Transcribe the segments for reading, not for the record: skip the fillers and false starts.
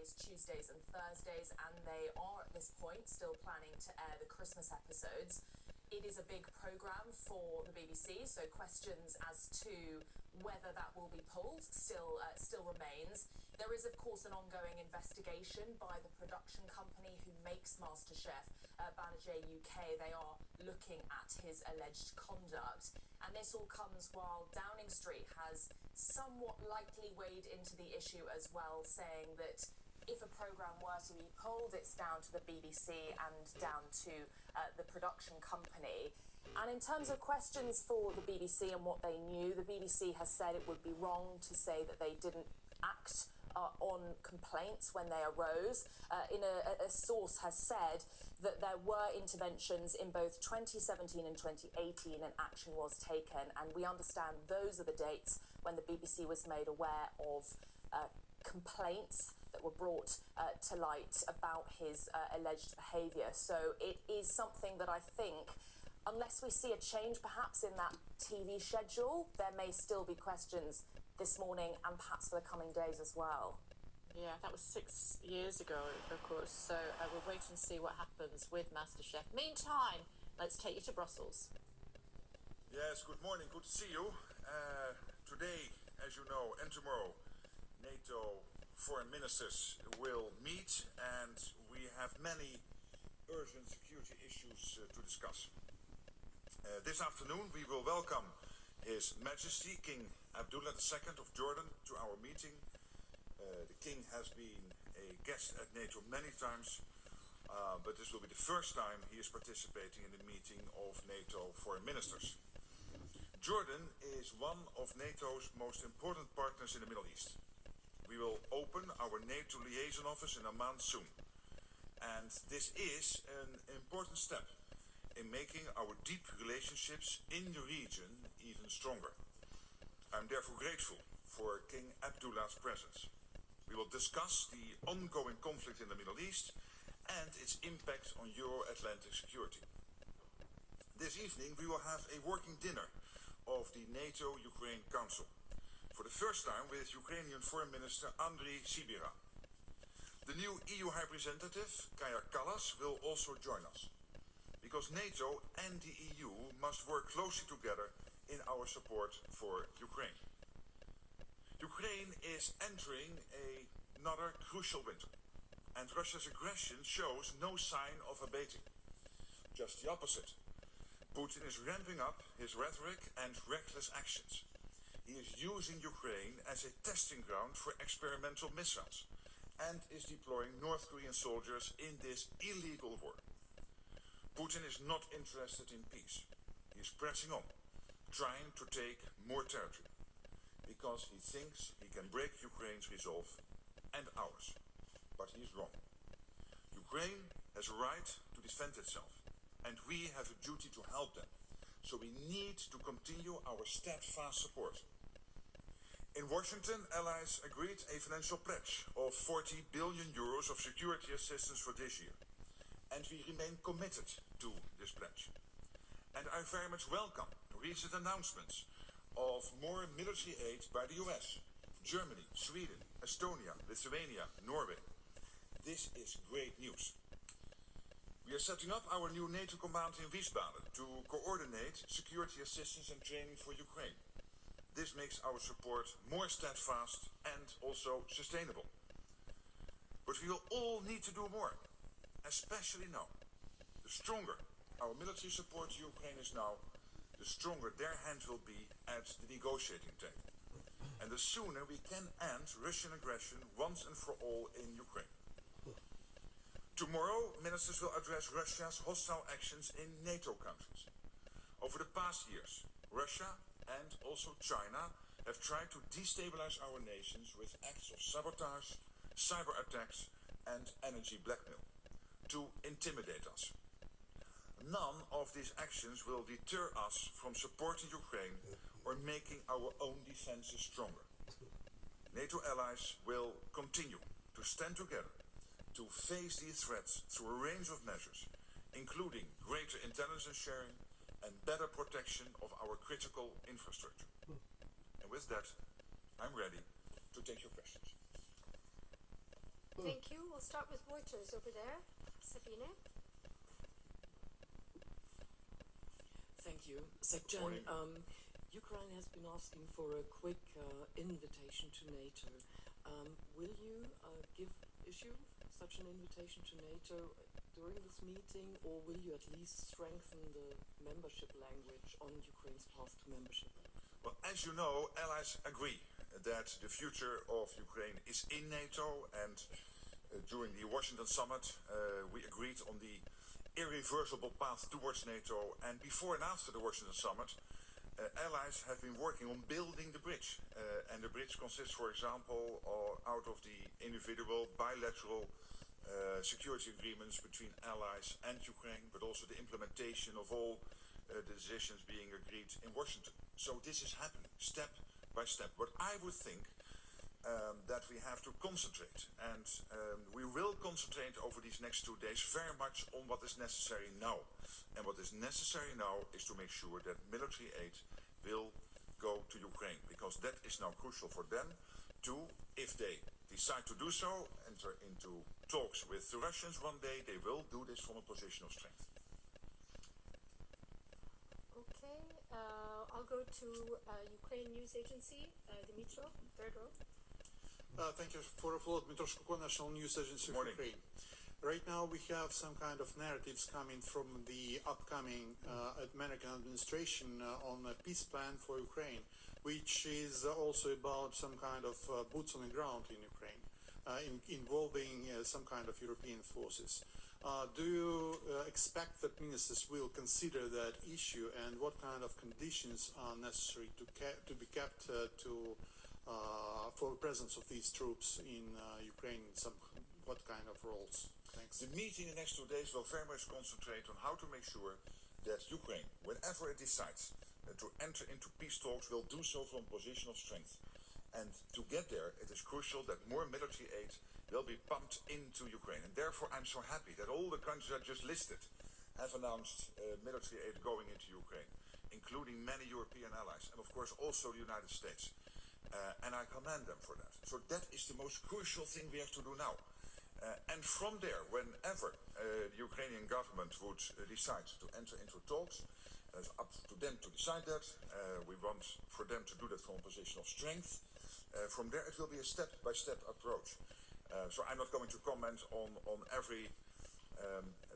Mondays, Tuesdays and Thursdays, and they are at this point still planning to air the Christmas episodes. It is a big programme for the BBC, so questions as to whether that will be pulled still remains. There is, of course, an ongoing investigation by the production company who makes MasterChef, Banijay UK. They are looking at his alleged conduct. And this all comes while Downing Street has somewhat lightly weighed into the issue as well, saying that if a programme were to be pulled, it's down to the BBC and down to the production company. And in terms of questions for the BBC and what they knew, the BBC has said it would be wrong to say that they didn't act on complaints when they arose. A source has said that there were interventions in both 2017 and 2018 and action was taken, and we understand those are the dates when the BBC was made aware of complaints that were brought to light about his alleged behaviour. So it is something that I think, unless we see a change perhaps in that TV schedule, there may still be questions this morning and perhaps for the coming days as well. Yeah, that was 6 years ago, of course, so we'll wait and see what happens with MasterChef. Meantime, let's take you to Brussels. Yes, good morning, good to see you. Today, as you know, and tomorrow, NATO foreign ministers will meet, and we have many urgent security issues to discuss. This afternoon, we will welcome His Majesty King Abdullah II of Jordan to our meeting. The King has been a guest at NATO many times, but this will be the first time he is participating in the meeting of NATO foreign ministers. Jordan is one of NATO's most important partners in the Middle East. We will open our NATO liaison office in Amman soon, and this is an important step in making our deep relationships in the region even stronger. I'm therefore grateful for King Abdullah's presence. We will discuss the ongoing conflict in the Middle East and its impact on Euro-Atlantic security. This evening we will have a working dinner of the NATO-Ukraine Council, for the first time with Ukrainian Foreign Minister Andriy Sybiha. The new EU High Representative, Kaja Kallas, will also join us, because NATO and the EU must work closely together in our support for Ukraine. Ukraine is entering another crucial winter, and Russia's aggression shows no sign of abating. Just the opposite. Putin is ramping up his rhetoric and reckless actions. He is using Ukraine as a testing ground for experimental missiles and is deploying North Korean soldiers in this illegal war. Putin is not interested in peace. He is pressing on, trying to take more territory, because he thinks he can break Ukraine's resolve and ours. But he is wrong. Ukraine has a right to defend itself, and we have a duty to help them. So we need to continue our steadfast support. In Washington, allies agreed a financial pledge of 40 billion euros of security assistance for this year, and we remain committed to this pledge. And I very much welcome recent announcements of more military aid by the US, Germany, Sweden, Estonia, Lithuania, Norway. This is great news. We are setting up our new NATO command in Wiesbaden to coordinate security assistance and training for Ukraine. This makes our support more steadfast and also sustainable. But we will all need to do more, especially now. The stronger our military support to Ukraine is now, the stronger their hand will be at the negotiating table. And the sooner we can end Russian aggression once and for all in Ukraine. Tomorrow, ministers will address Russia's hostile actions in NATO countries. Over the past years, Russia and also China have tried to destabilize our nations with acts of sabotage, cyber attacks and energy blackmail to intimidate us. None of these actions will deter us from supporting Ukraine or making our own defenses stronger. NATO allies will continue to stand together to face these threats through a range of measures, including greater intelligence sharing and better protection of our critical infrastructure. And with that, I'm ready to take your questions. Thank you. We'll start with Reuters over there. Sabine? Thank you. Secretary, Morning. Ukraine has been asking for a quick invitation to NATO. Will you issue such an invitation to NATO during this meeting, or will you at least strengthen the membership language on Ukraine's path to membership? Well, as you know, allies agree that the future of Ukraine is in NATO, and during the Washington summit, we agreed on the irreversible path towards NATO, and before and after the Washington summit, allies have been working on building the bridge, and the bridge consists, for example, out of the individual bilateral security agreements between allies and Ukraine, but also the implementation of all the decisions being agreed in Washington. So this is happening step by step. But I would think that we have to concentrate, and we will concentrate over these next 2 days very much on what is necessary now. And what is necessary now is to make sure that military aid will go to Ukraine, because that is now crucial for them to, if they decide to do so, enter into talks with the Russians one day. They will do this from a position of strength. Okay. I'll go to Ukraine News Agency. Dimitro, third row. Thank you for the floor. Dmitro Shkuko, National News Agency of Morning. Ukraine. Right now we have some kind of narratives coming from the upcoming American administration on a peace plan for Ukraine, which is also about some kind of boots on the ground in Ukraine, involving some kind of European forces. Do you expect that ministers will consider that issue, and what kind of conditions are necessary to be kept for the presence of these troops in Ukraine? What kind of roles? Thanks. The meeting in the next 2 days will very much concentrate on how to make sure that Ukraine, whenever it decides to enter into peace talks, will do so from a position of strength. And to get there, it is crucial that more military aid will be pumped into Ukraine. And therefore, I'm so happy that all the countries I just listed have announced military aid going into Ukraine, including many European allies, and of course also the United States. And I commend them for that. So that is the most crucial thing we have to do now. And from there, whenever the Ukrainian government would decide to enter into talks, it's up to them to decide that. We want for them to do that from a position of strength. From there, it will be a step-by-step approach. So I'm not going to comment on every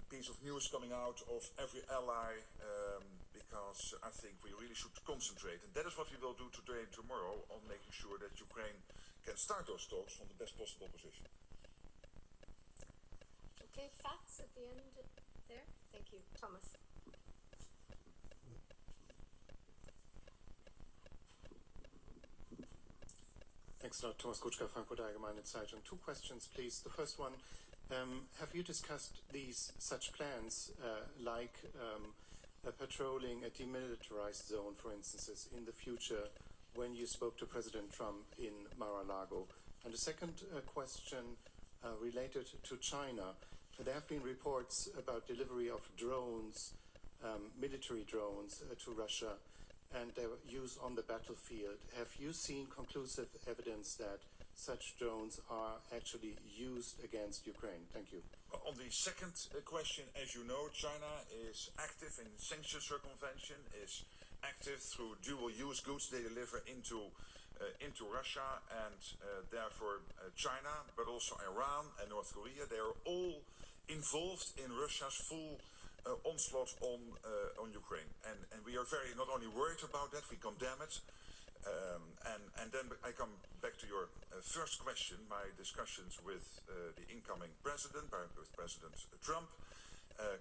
piece of news coming out of every ally, because I think we really should concentrate. And that is what we will do today and tomorrow, on making sure that Ukraine can start those talks from the best possible position. Okay, Fats at the end there. Thank you. Thomas. Thanks a lot. Thomas Kutschka, Frankfurt Allgemeine Zeitung. 2 questions, please. The first one, have you discussed such plans like patrolling a demilitarized zone, for instance, in the future when you spoke to President Trump in Mar-a-Lago? And the second question related to China. There have been reports about delivery of drones, military drones, to Russia, and their use on the battlefield. Have you seen conclusive evidence that such drones are actually used against Ukraine? Thank you. On the second question, as you know, China is active in sanction circumvention, is active through dual-use goods they deliver into Russia, and therefore China, but also Iran and North Korea, they are all involved in Russia's full onslaught on Ukraine. And we are very not only worried about that, we condemn it. And then I come back to your first question, my discussions with the incoming president, with President Trump.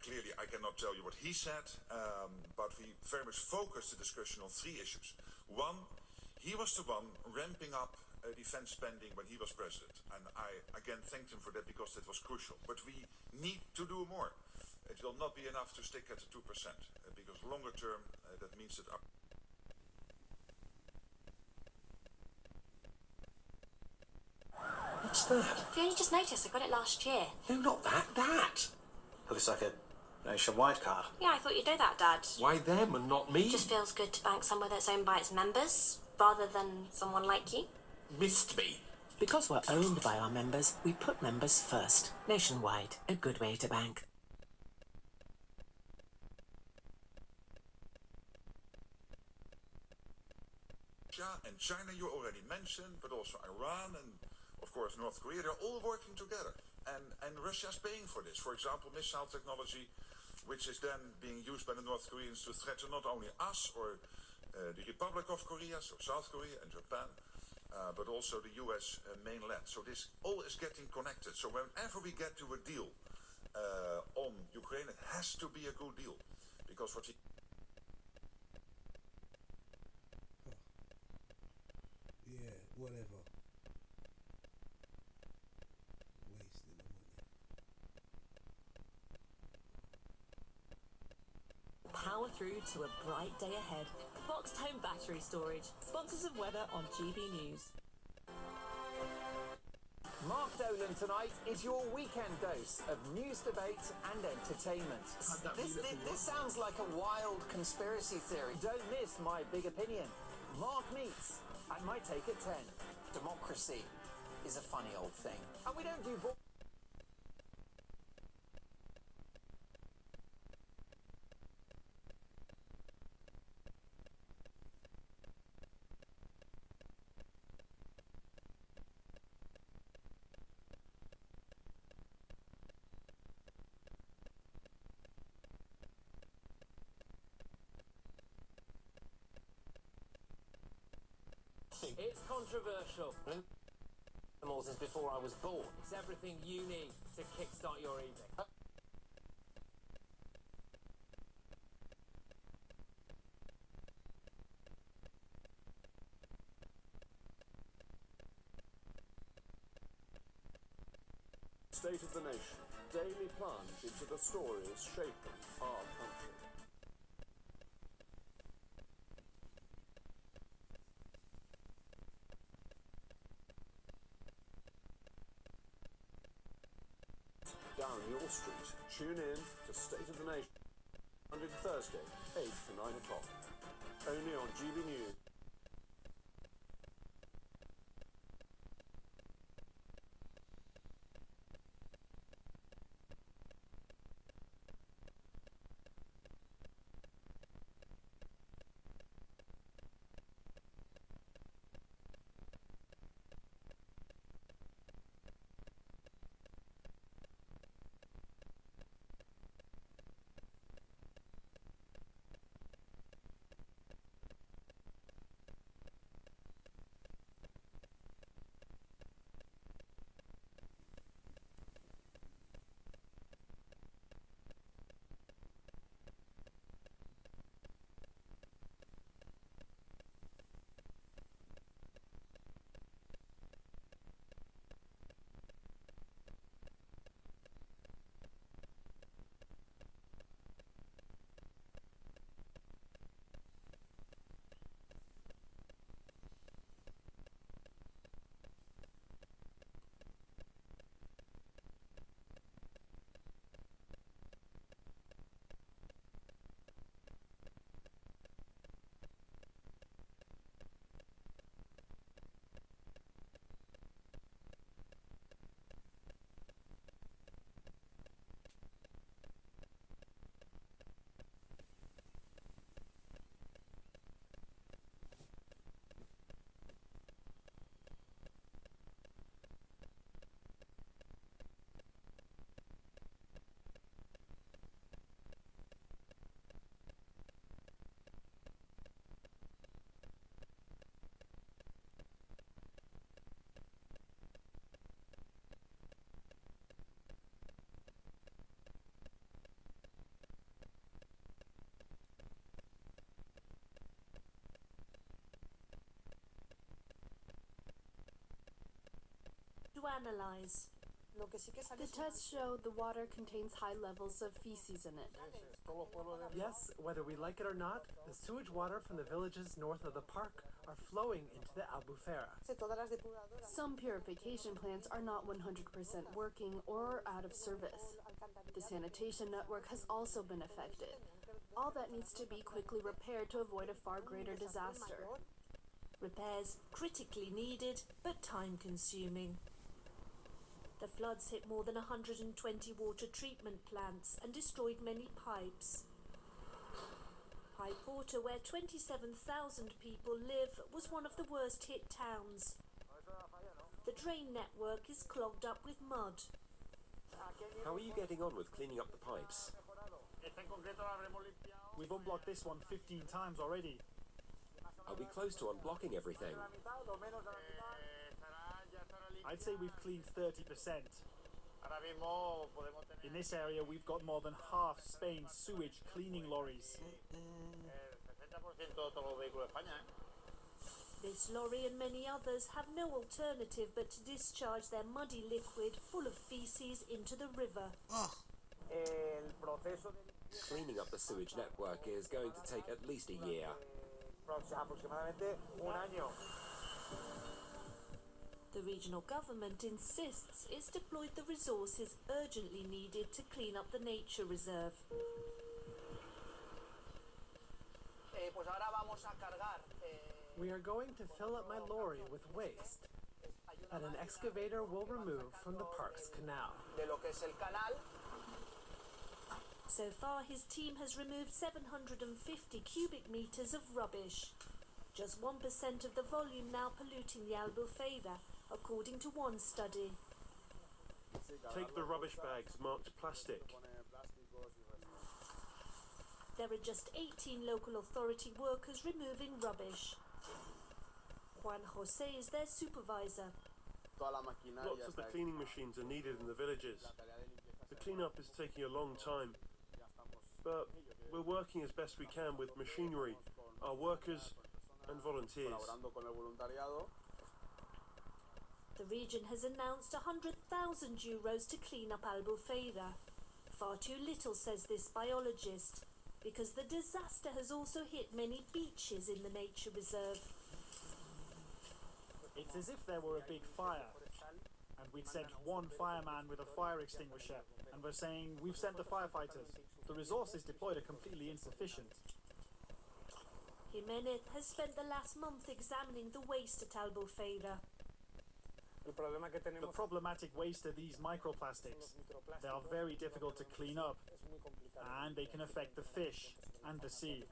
Clearly, I cannot tell you what he said, but we very much focused the discussion on 3 issues. One, he was the one ramping up defense spending when he was president, and I again thanked him for that, because that was crucial. But we need to do more. It will not be enough to stick at the 2%, because longer term that means that What's that? We only just noticed. I got it last year. No, not that. That. Looks like a nationwide card. Yeah, I thought you'd know that, Dad. Why them and not me? It just feels good to bank somewhere that's owned by its members, rather than someone like you. Missed me. Because we're owned by our members, we put members first. Nationwide, a good way to bank. Russia and China you already mentioned, but also Iran and of course North Korea, they're all working together. And Russia's paying for this. For example, missile technology, which is then being used by the North Koreans to threaten not only us or the Republic of Korea, so South Korea and Japan, but also the US mainland. So this all is getting connected. So whenever we get to a deal on Ukraine, it has to be a good deal. Because what he... Yeah, whatever. Wasting the money. Power through to a bright day ahead. Boxed Home Battery Storage, sponsors of weather on GB News. Mark Dolan tonight is your weekend dose of news, debate and entertainment. This sounds like a wild conspiracy theory. Don't miss my big opinion. Mark meets at My Take at 10. Democracy is a funny old thing. And we don't do... It's controversial. Animals is before I was born. It's everything you need to kickstart your evening. State of the Nation. Daily plunge into the stories shaping our country. Down your street. Tune in to State of the Nation. On Thursday, 8 to 9 o'clock. Only on GB News. To analyze. The tests show the water contains high levels of feces in it. Yes, whether we like it or not, the sewage water from the villages north of the park are flowing into the Albufera. Some purification plants are not 100% working or are out of service. The sanitation network has also been affected. All that needs to be quickly repaired to avoid a far greater disaster. Repairs critically needed, but time-consuming. The floods hit more than 120 water treatment plants and destroyed many pipes. Paiporta, where 27,000 people live, was one of the worst hit towns. The drain network is clogged up with mud. How are you getting on with cleaning up the pipes? We've unblocked this one 15 times already. Are we close to unblocking everything? I'd say we've cleaned 30%. In this area, we've got more than half Spain's sewage cleaning lorries. This lorry and many others have no alternative but to discharge their muddy liquid full of feces into the river. Cleaning up the sewage network is going to take at least a year. The regional government insists it's deployed the resources urgently needed to clean up the nature reserve. We are going to fill up my lorry with waste that an excavator will remove from the park's canal. So far, his team has removed 750 cubic meters of rubbish. Just 1% of the volume now polluting the Albufeira, according to one study. Take the rubbish bags marked plastic. There are just 18 local authority workers removing rubbish. Juan Jose is their supervisor. Lots of the cleaning machines are needed in the villages. The cleanup is taking a long time. But we're working as best we can with machinery, our workers and volunteers. The region has announced €100,000 to clean up Albufeira. Far too little, says this biologist, because the disaster has also hit many beaches in the nature reserve. It's as if there were a big fire, and we'd sent one fireman with a fire extinguisher, and we're saying, we've sent the firefighters. The resources deployed are completely insufficient. Jimenez has spent the last month examining the waste at Albufeira. The problematic waste are these microplastics. They are very difficult to clean up, and they can affect the fish and the sea.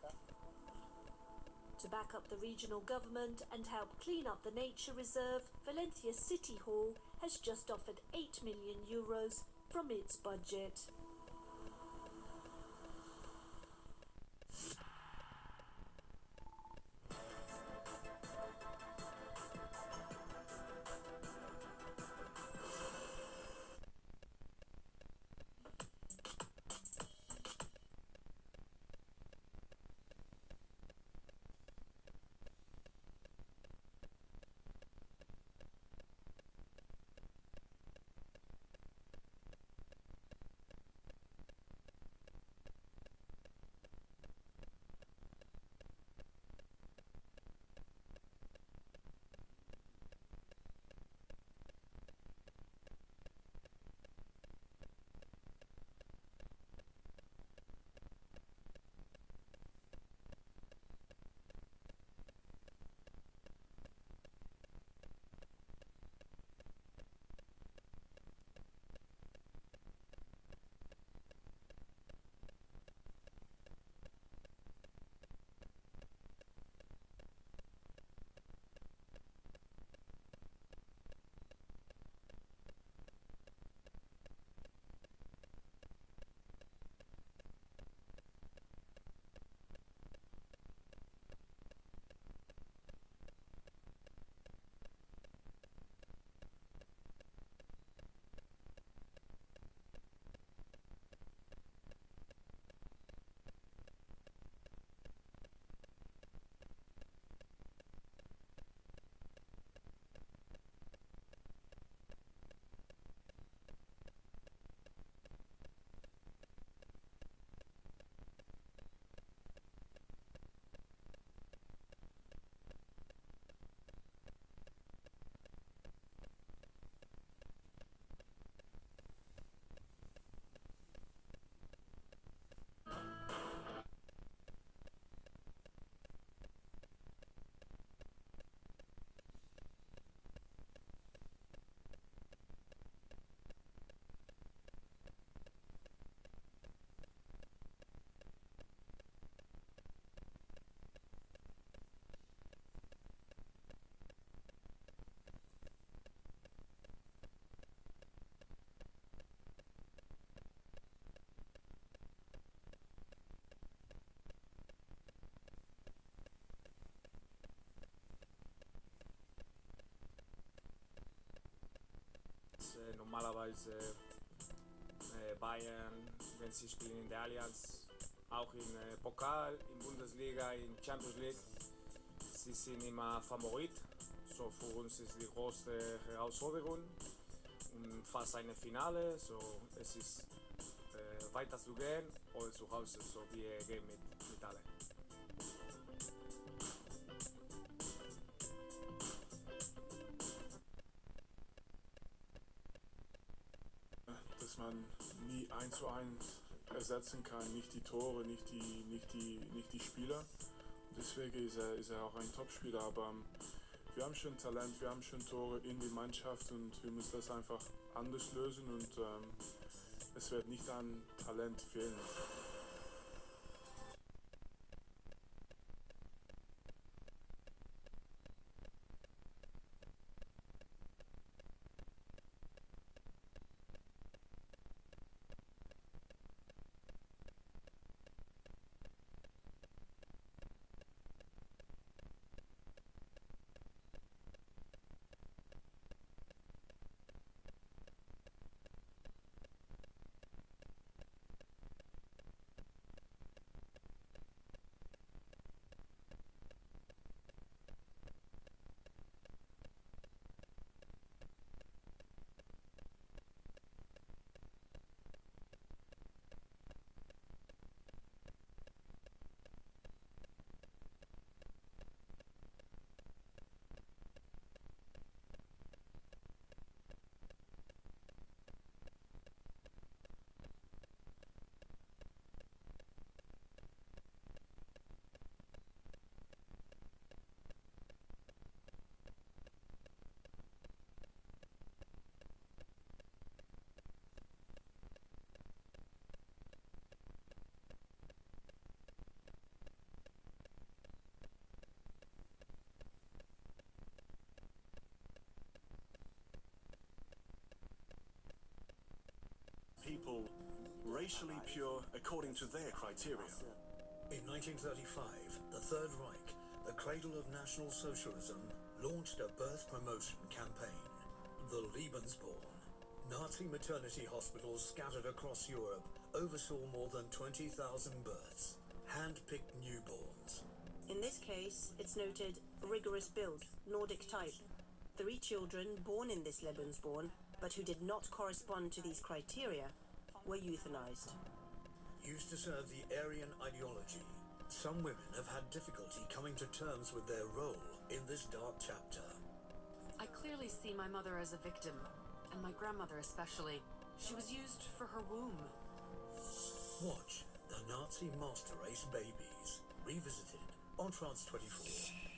To back up the regional government and help clean up the nature reserve, Valencia City Hall has just offered €8 million from its budget. als Bayern, wenn sie spielen in der Allianz, auch in Pokal, in Bundesliga, in Champions League. Sie sind immer Favorit, so für uns ist die größte Herausforderung und fast eine Finale, so es ist weiter zu gehen oder zu Hause, so wir gehen mit allen. Dass man nie 1:1 ersetzen kann, nicht die Tore, nicht die Spieler. Deswegen ist er auch ein Topspieler, aber wir haben schon Talent, wir haben schon Tore in die Mannschaft und wir müssen das einfach anders lösen und es wird nicht an Talent fehlen. People racially pure according to their criteria. In 1935, the Third Reich, the cradle of National Socialism, launched a birth promotion campaign, the Lebensborn. Nazi maternity hospitals scattered across Europe oversaw more than 20,000 births, hand-picked newborns. In this case, it's noted rigorous build, Nordic type. 3 children born in this Lebensborn, but who did not correspond to these criteria, were euthanized. Used to serve the Aryan ideology, some women have had difficulty coming to terms with their role in this dark chapter. I clearly see my mother as a victim, and my grandmother especially. She was used for her womb. Watch The Nazi Master Race Babies, revisited on France 24.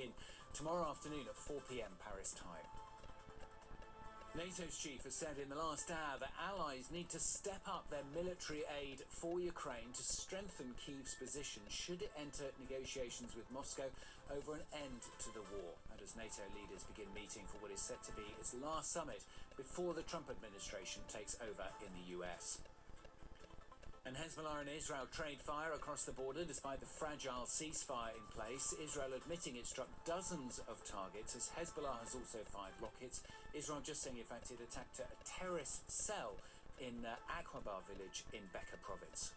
begin tomorrow afternoon at 4 p.m. Paris time. NATO's chief has said in the last hour that allies need to step up their military aid for Ukraine to strengthen Kyiv's position should it enter negotiations with Moscow over an end to the war. And as NATO leaders begin meeting for what is set to be its last summit before the Trump administration takes over in the US. And Hezbollah and Israel trade fire across the border despite the fragile ceasefire in place. Israel admitting it struck dozens of targets as Hezbollah has also fired rockets. Israel just saying, in fact, it attacked a terrorist cell in Aqaba village in Bekaa province.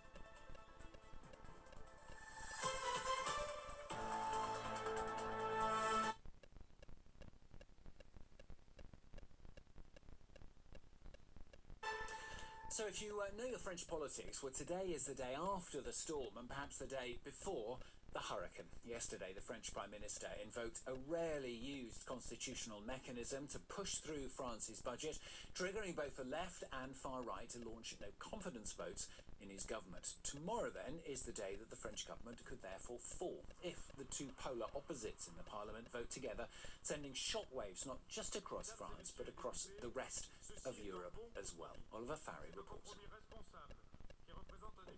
So if you know your French politics, well, today is the day after the storm and perhaps the day before the hurricane. Yesterday, the French Prime Minister invoked a rarely used constitutional mechanism to push through France's budget, triggering both the left and far right to launch no-confidence votes in his government. Tomorrow, then, is the day that the French government could therefore fall if the two polar opposites in the parliament vote together, sending shockwaves not just across France but across the rest of Europe as well. Oliver Farry reports.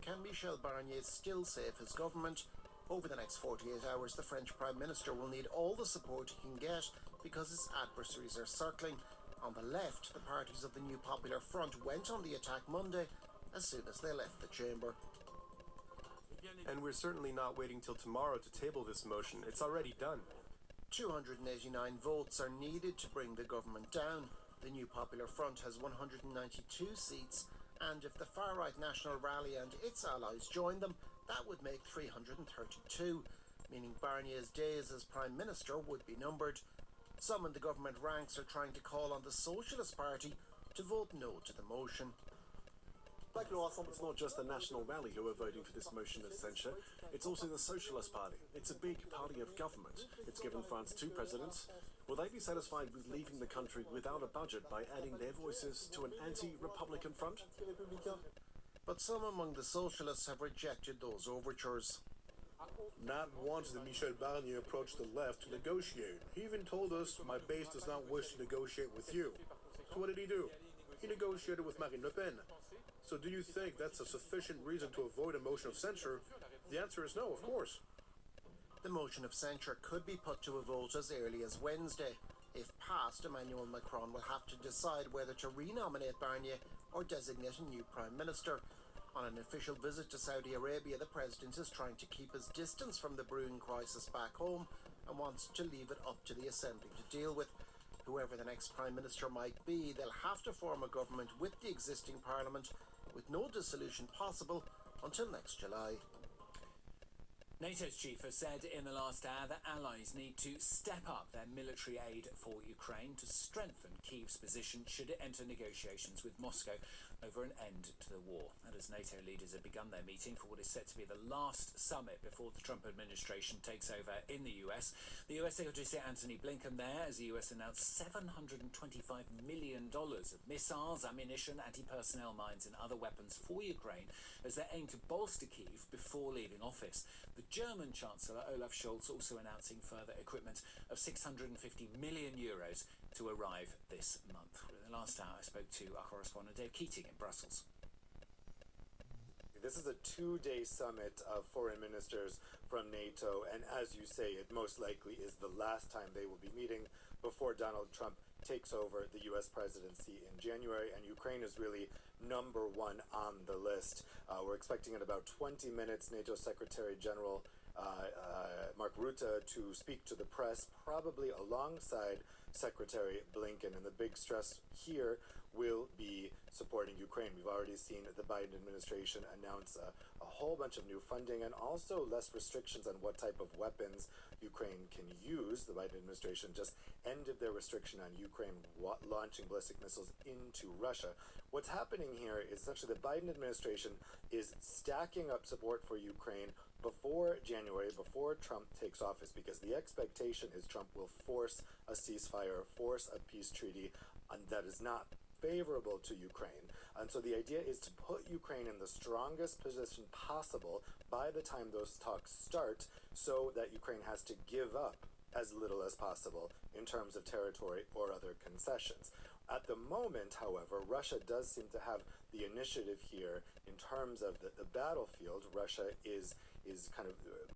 Can Michel Barnier still save his government? Over the next 48 hours, the French Prime Minister will need all the support he can get because his adversaries are circling. On the left, the parties of the New Popular Front went on the attack Monday as soon as they left the chamber. And we're certainly not waiting till tomorrow to table this motion. It's already done. 289 votes are needed to bring the government down. The New Popular Front has 192 seats, and if the far-right National Rally and its allies join them, that would make 332, meaning Barnier's days as Prime Minister would be numbered. Some in the government ranks are trying to call on the Socialist Party to vote no to the motion. It's not just the National Rally who are voting for this motion of censure, it's also the Socialist Party. It's a big party of government. It's given France two presidents. Will they be satisfied with leaving the country without a budget by adding their voices to an anti-Republican front? But some among the Socialists have rejected those overtures. Not once did Michel Barnier approach the left to negotiate. He even told us, my base does not wish to negotiate with you. So what did he do? He negotiated with Marine Le Pen. So do you think that's a sufficient reason to avoid a motion of censure? The answer is no, of course. The motion of censure could be put to a vote as early as Wednesday. If passed, Emmanuel Macron will have to decide whether to renominate Barnier or designate a new Prime Minister. On an official visit to Saudi Arabia, the President is trying to keep his distance from the brewing crisis back home and wants to leave it up to the Assembly to deal with. Whoever the next Prime Minister might be, they'll have to form a government with the existing Parliament, with no dissolution possible until next July. NATO's chief has said in the last hour that allies need to step up their military aid for Ukraine to strengthen Kyiv's position should it enter negotiations with Moscow over an end to the war. And as NATO leaders have begun their meeting for what is set to be the last summit before the Trump administration takes over in the US, the US Secretary of State Antony Blinken there as the US announced $725 million of missiles, ammunition, anti-personnel mines and other weapons for Ukraine as they aim to bolster Kyiv before leaving office. The German Chancellor Olaf Scholz also announcing further equipment of €650 million to arrive this month. In the last hour I spoke to our correspondent Dave Keating in Brussels. This is a two-day summit of foreign ministers from NATO, and as you say, it most likely is the last time they will be meeting before Donald Trump takes over the U.S. presidency in January, and Ukraine is really number one on the list. We're expecting in about 20 minutes NATO Secretary General Mark Rutte to speak to the press, probably alongside Secretary Blinken, and the big stress here will be supporting Ukraine. We've already seen the Biden administration announce a whole bunch of new funding and also less restrictions on what type of weapons Ukraine can use. The Biden administration just ended their restriction on Ukraine launching ballistic missiles into Russia. What's happening here is essentially the Biden administration is stacking up support for Ukraine before January, before Trump takes office, because the expectation is Trump will force a ceasefire, force a peace treaty that is not favorable to Ukraine. And so the idea is to put Ukraine in the strongest position possible by the time those talks start, so that Ukraine has to give up as little as possible in terms of territory or other concessions. At the moment, however, Russia does seem to have the initiative here in terms of the battlefield. Russia is kind of